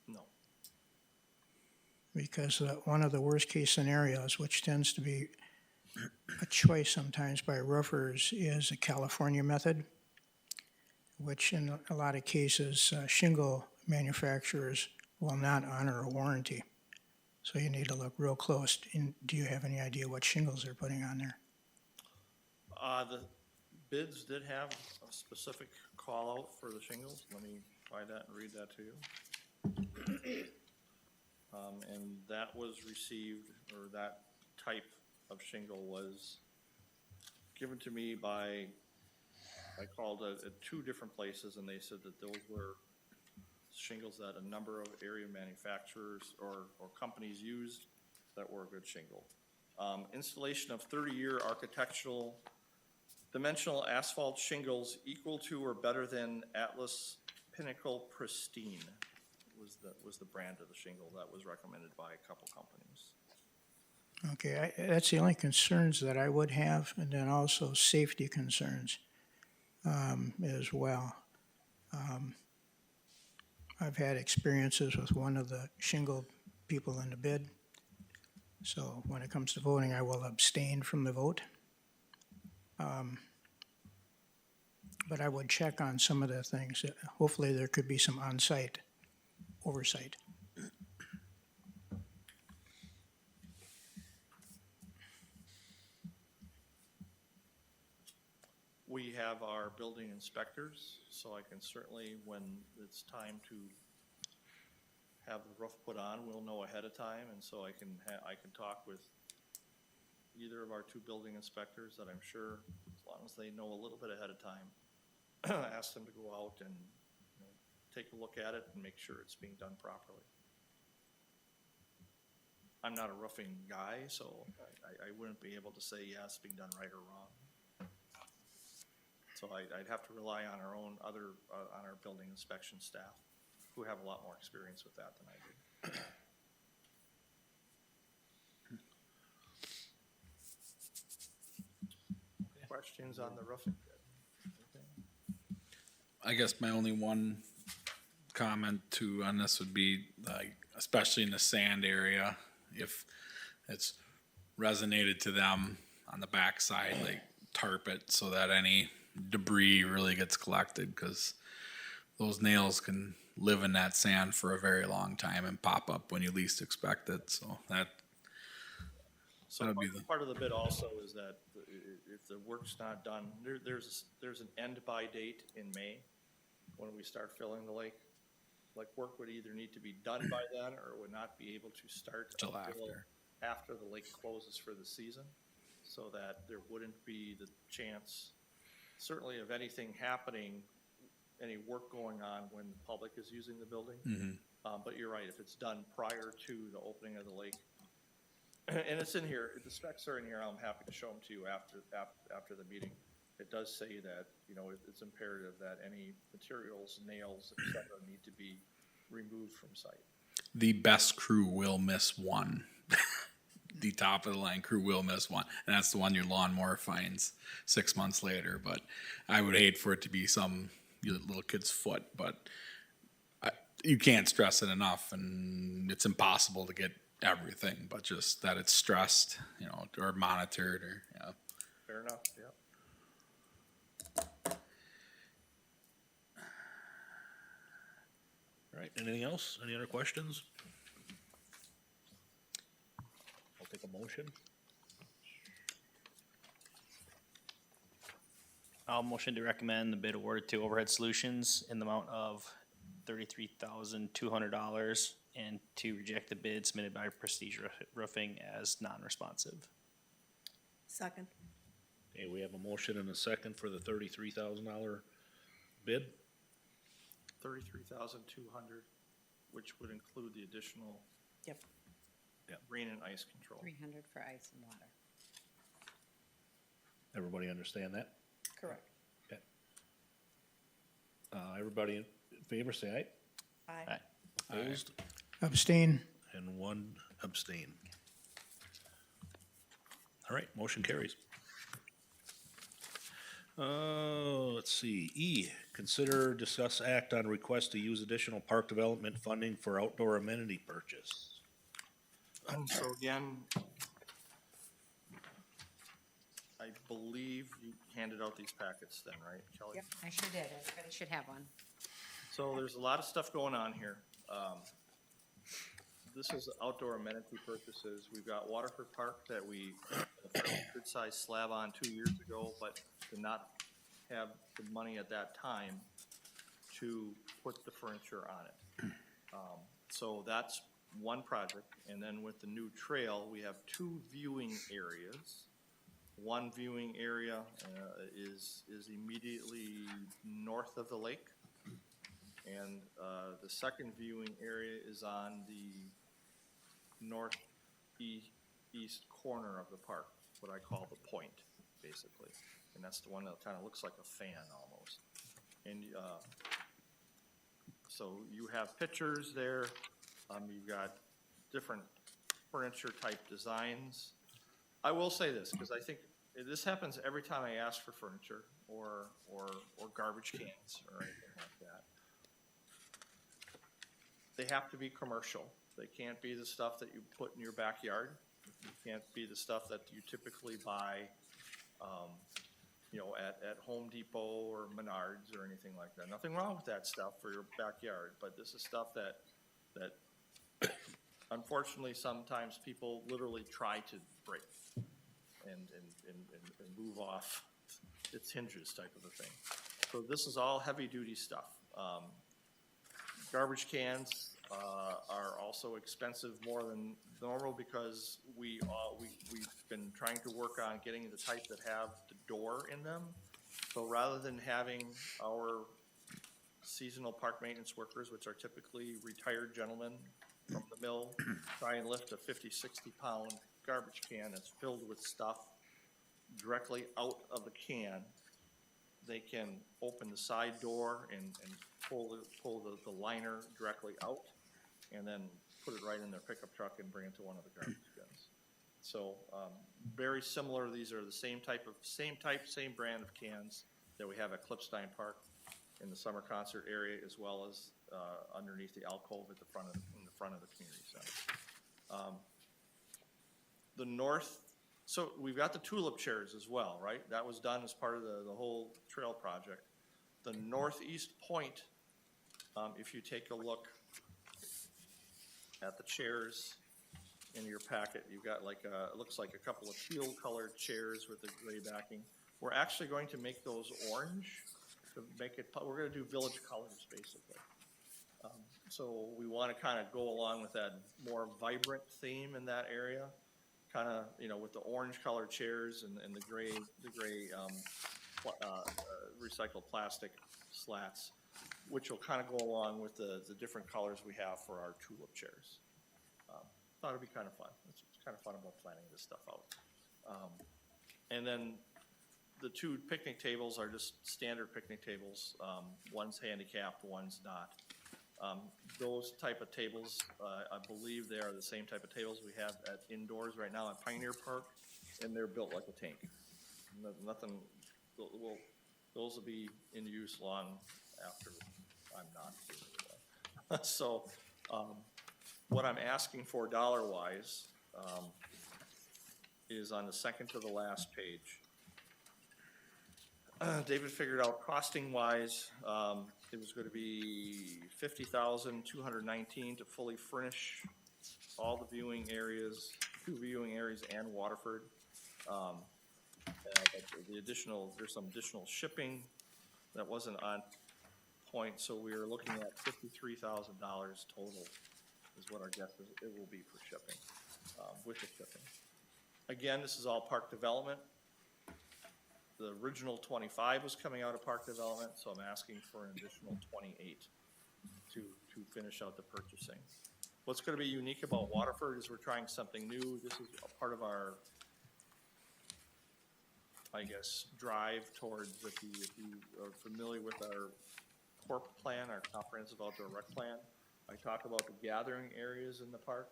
Speaker 6: No.
Speaker 4: Because one of the worst-case scenarios, which tends to be a choice sometimes by roofers, is a California method, which in a lot of cases, shingle manufacturers will not honor a warranty. So you need to look real close. Do you have any idea what shingles they're putting on there?
Speaker 6: The bids did have a specific call out for the shingles. Let me find that and read that to you. And that was received, or that type of shingle was given to me by, I called at 2 different places, and they said that those were shingles that a number of area manufacturers or companies used that were a good shingle. Installation of 30-year architectural dimensional asphalt shingles equal to or better than Atlas Pinnacle Pristine was the brand of the shingle that was recommended by a couple companies.
Speaker 4: Okay, that's the only concerns that I would have, and then also safety concerns as well. I've had experiences with one of the shingle people in the bid, so when it comes to voting, I will abstain from the vote. But I would check on some of the things. Hopefully, there could be some on-site oversight.
Speaker 6: We have our building inspectors, so I can certainly, when it's time to have the roof put on, we'll know ahead of time, and so I can talk with either of our 2 building inspectors that I'm sure, as long as they know a little bit ahead of time, ask them to go out and, take a look at it and make sure it's being done properly. I'm not a roofing guy, so I wouldn't be able to say, yeah, it's being done right or wrong. So I'd have to rely on our own on our building inspection staff, who have a lot more experience with that than I do. Questions on the roofing bid?
Speaker 3: I guess my only one comment too on this would be, like, especially in the sand area, if it's resonated to them on the backside, like tarp it so that any debris really gets collected, because those nails can live in that sand for a very long time and pop up when you least expect it. So
Speaker 6: So
Speaker 3: That'd be the-
Speaker 6: part of the bid also is that if the work's not done, there's an end by date in May when we start filling the lake. Like, work would either need to be done by then or would not be able to start
Speaker 3: Till
Speaker 6: until after the lake closes for the season, so that there wouldn't be the chance, certainly, of anything happening, any work going on when the public is using the building. But you're right, if it's done prior to the opening of the lake, and it's in here, the specs are in here, I'm happy to show them to you after the meeting. It does say that, it's imperative that any materials, nails, et cetera, need to be removed from site.
Speaker 3: the best crew will miss one. The top of the line crew will miss one, and that's the one your lawnmower finds 6 months later. But I would hate for it to be some little kid's foot, but you can't stress it enough, and it's impossible to get everything, but just that it's stressed, or monitored, or
Speaker 6: Fair enough, yeah.
Speaker 1: All right, anything else? Any other questions? I'll take a motion.
Speaker 8: I'll motion to recommend the bid awarded to Overhead Solutions in the amount of $33,200 and to reject the bid submitted by Prestige Roofing as non-responsive.
Speaker 5: Second.
Speaker 1: Okay, we have a motion and a second for the $33,000 bid.
Speaker 6: 33,200, which would include the additional
Speaker 5: Yep.
Speaker 6: rain and ice control.
Speaker 2: 300 for ice and water.
Speaker 1: Everybody understand that?
Speaker 5: Correct.
Speaker 1: Okay. Everybody in favor, say aye.
Speaker 5: Aye.
Speaker 1: Opposed?
Speaker 4: Abstain.
Speaker 1: And one abstain. All right, motion carries. Let's see, E, consider, discuss, act on request to use additional park development funding for outdoor amenity purchase.
Speaker 6: So again, I believe you handed out these packets then, right, Kelly?
Speaker 2: Yep, I sure did. Everybody should have one.
Speaker 6: So there's a lot of stuff going on here. This is outdoor amenity purchases. We've got Waterford Park that we put a good sized slab on 2 years ago, but did not have the money at that time to put the furniture on it. So that's one project, and then with the new trail, we have 2 viewing areas. One viewing area is immediately north of the lake, and the second viewing area is on the northeast corner of the park, what I call the point, basically, and that's the one that kind of looks like a fan almost. And so you have pictures there. You've got different furniture type designs. I will say this, because I think this happens every time I ask for furniture or garbage cans or anything like that. They have to be commercial. They can't be the stuff that you put in your backyard. You can't be the stuff that you typically buy, at Home Depot or Menards or anything like that. Nothing wrong with that stuff for your backyard, but this is stuff that unfortunately sometimes people literally try to break and move off its hinges type of a thing. So this is all heavy duty stuff. Garbage cans are also expensive more than normal because we've been trying to work on getting the type that have the door in them. So rather than having our seasonal park maintenance workers, which are typically retired gentlemen from the mill, try and lift a 50, 60 pound garbage can that's filled with stuff directly out of the can, they can open the side door and pull the liner directly out and then put it right in their pickup truck and bring it to one of the garbage bins. So very similar. These are the same brand of cans that we have at Clipstein Park in the summer concert area, as well as underneath the alcove at in the front of the community center. The north. So we've got the tulip chairs as well, right? That was done as part of the whole trail project. The northeast point, if you take a look at the chairs in your packet, you've got it looks like a couple of teal colored chairs with a gray backing. We're actually going to make those orange to make it, we're gonna do village colors basically. So we wanna kind of go along with that more vibrant theme in that area. Kind of, with the orange colored chairs and the gray recycled plastic slats, which will kind of go along with the different colors we have for our tulip chairs. Thought it'd be kind of fun. It's kind of fun about planning this stuff out. And then the 2 picnic tables are just standard picnic tables. One's handicapped, one's not. Those type of tables, I believe they are the same type of tables we have at indoors right now at Pioneer Park, and they're built like a tank. Nothing, those will be in use long after I'm not here anymore. So, what I'm asking for dollar-wise is on the second to the last page. David figured out costing-wise, it was going to be $50,219 to fully furnish all the viewing areas, 2 viewing areas, and Waterford. There's some additional shipping that wasn't on point, so we are looking at $53,000 total is what our guess is it will be for shipping, with the shipping. Again, this is all park development. The original 25 was coming out of park development, so I'm asking for an additional 28 to finish out the purchasing. What's going to be unique about Waterford is we're trying something new. This is a part of our, I guess, drive towards, if you are familiar with our CORP plan, our comprehensive outdoor rec plan, I talk about the gathering areas in the park.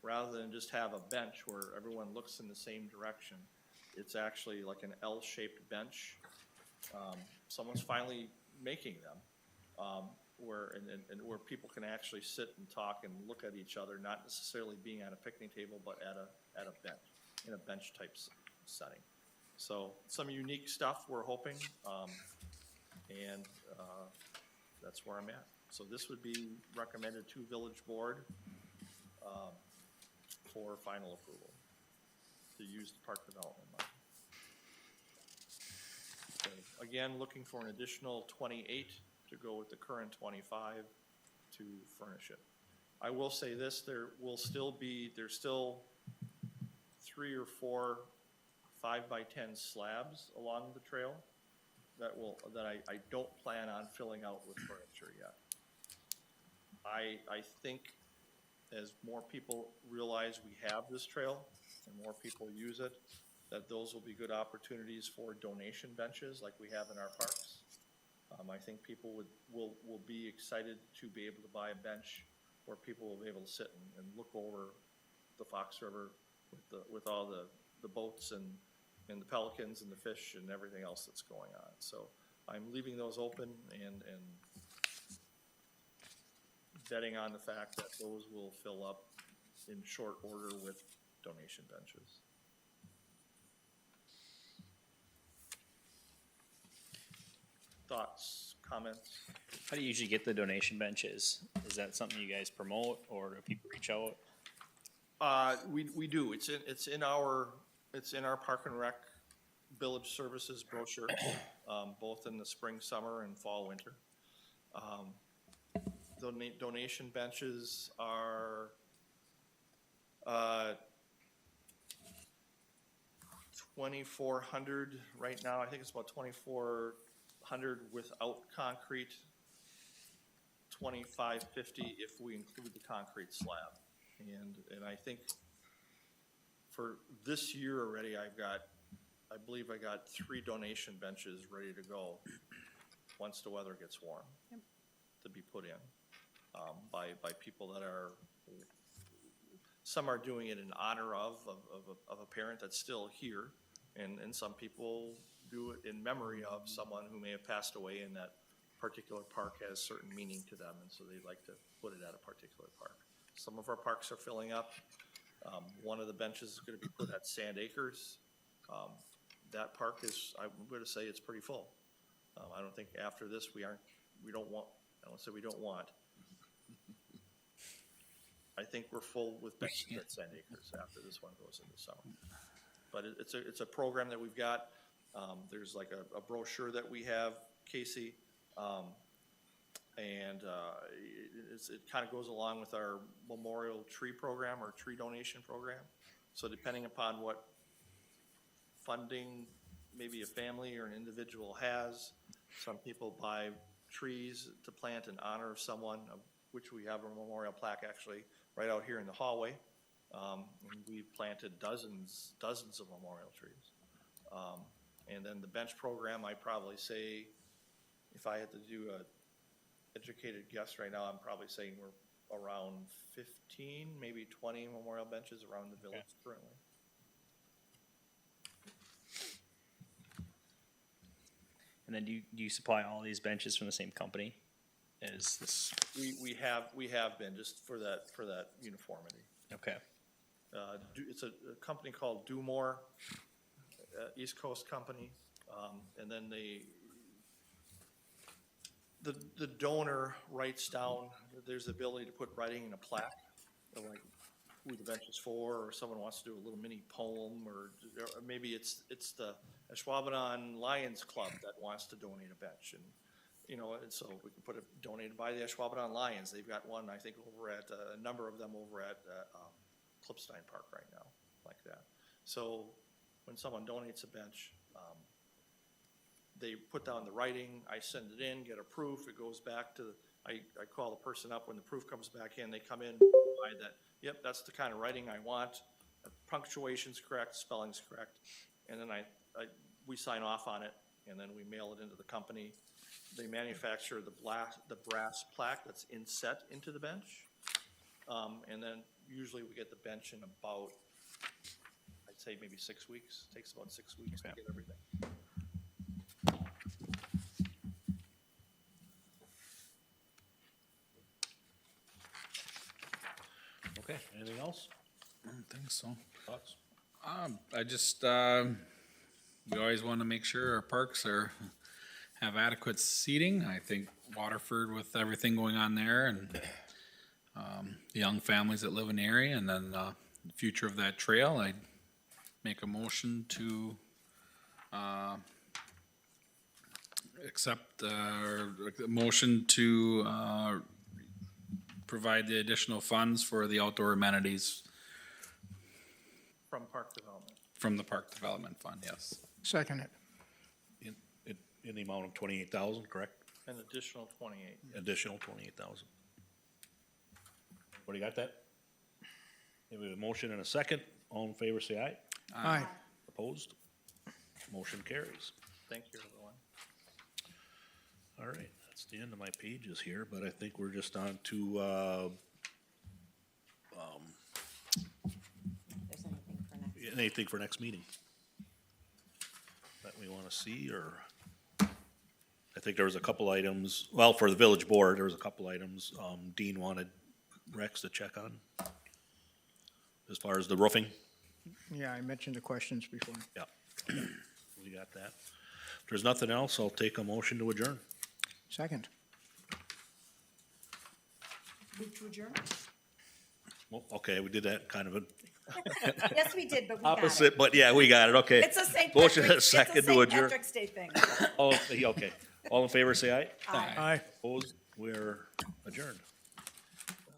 Speaker 6: Rather than just have a bench where everyone looks in the same direction, it's actually like an L-shaped bench. Someone's finally making them, where people can actually sit and talk and look at each other, not necessarily being at a picnic table, but at a bench, in a bench type setting. So some unique stuff we're hoping, and that's where I'm at. So this would be recommended to village board for final approval to use the park development money. So, again, looking for an additional 28 to go with the current 25 to furnish it. I will say this, there's still 3 or 4 5x10 slabs along the trail that I don't plan on filling out with furniture yet. I think as more people realize we have this trail and more people use it, that those will be good opportunities for donation benches like we have in our parks. I think people will be excited to be able to buy a bench where people will be able to sit and look over the Fox River with all the boats and the pelicans and the fish and everything else that's going on. So I'm leaving those open and betting on the fact that those will fill up in short order with donation benches. Thoughts, comments?
Speaker 8: How do you usually get the donation benches? Is that something you guys promote, or do people reach out?
Speaker 6: We do. It's in our Park and Rec Village Services brochure, both in the spring, summer, and fall, winter. Donation benches are 2,400 right now. I think it's about 2,400 without concrete, 2,550 if we include the concrete slab. And I think for this year already, I believe I got 3 donation benches ready to go once the weather gets warm.
Speaker 2: Yep.
Speaker 6: To be put in by people that are, some are doing it in honor of a parent that's still here, and some people do it in memory of someone who may have passed away, and that particular park has certain meaning to them, and so they'd like to put it at a particular park. Some of our parks are filling up. One of the benches is going to be put at Sand Acres. That park is, I'm going to say it's pretty full. I don't think after this I won't say we don't want. I think we're full with benches at Sand Acres after this one goes into summer. But it's a program that we've got. There's like a brochure that we have, Casey, and it kind of goes along with our memorial tree program or tree donation program. So depending upon what funding maybe a family or an individual has, some people buy trees to plant in honor of someone, of which we have a memorial plaque actually right out here in the hallway. And we've planted dozens of memorial trees. And then the bench program, I'd probably say, if I had to do a educated guess right now, I'm probably saying we're around 15, maybe 20 memorial benches around the village currently.
Speaker 8: And then do you supply all these benches from the same company? Is this
Speaker 6: We have been, just for that uniformity.
Speaker 8: okay?
Speaker 6: It's a company called Do More, East Coast company, and then the donor writes down. There's the ability to put writing in a plaque, like who the bench is for, or someone wants to do a little mini poem, or maybe it's the Ashwaubenon Lions Club that wants to donate a bench, and and so we can put it donated by the Ashwaubenon Lions. They've got one, I think, over at a number of them over at Klipstein Park right now, like that. So when someone donates a bench, they put down the writing, I send it in, get a proof, it goes back to, I call the person up, when the proof comes back in, they come in, provide that, yep, that's the kind of writing I want, punctuation's correct, spelling's correct, and then we sign off on it, and then we mail it into the company. they manufacture the brass plaque that's inset into the bench. And then usually we get the bench in about, I'd say maybe 6 weeks. Takes about 6 weeks to get everything.
Speaker 1: Okay, anything else?
Speaker 3: I don't think so.
Speaker 1: Thoughts?
Speaker 3: I just, we always want to make sure our parks have adequate seating. I think Waterford with everything going on there and, the young families that live in the area and then, the future of that trail, I'd make a motion to, accept, or a motion to, provide the additional funds for the outdoor amenities
Speaker 6: From Park Development.
Speaker 3: from the Park Development Fund, yes.
Speaker 4: Second it.
Speaker 1: In the amount of 28,000, correct?
Speaker 6: An additional 28.
Speaker 1: Additional 28,000. Everybody got that? We have a motion and a second. All in favor, say aye.
Speaker 4: Aye.
Speaker 1: Opposed? Motion carries.
Speaker 6: Thank you, everyone.
Speaker 1: All right, that's the end of my pages here, but I think we're just on to,
Speaker 2: There's anything for next.
Speaker 1: anything for next meeting that we want to see, or? I think there was a couple items, well, for the village board, there was a couple items, Dean wanted Rex to check on. As far as the roofing,
Speaker 4: Yeah, I mentioned the questions before.
Speaker 1: yeah, we got that. If there's nothing else, I'll take a motion to adjourn.
Speaker 4: Second.
Speaker 5: Move to adjourn?
Speaker 1: Well, okay, we did that kind of an
Speaker 5: Yes, we did, but we got it.
Speaker 1: opposite, but yeah, we got it, okay.
Speaker 5: It's a St.
Speaker 1: Motion and a
Speaker 5: Patrick's,
Speaker 1: second
Speaker 5: it's a
Speaker 1: to
Speaker 5: St.
Speaker 1: adjourn.
Speaker 5: Patrick's Day thing.
Speaker 1: Oh, okay, all in favor, say aye.
Speaker 5: Aye.
Speaker 4: Aye.
Speaker 1: Opposed, we're adjourned.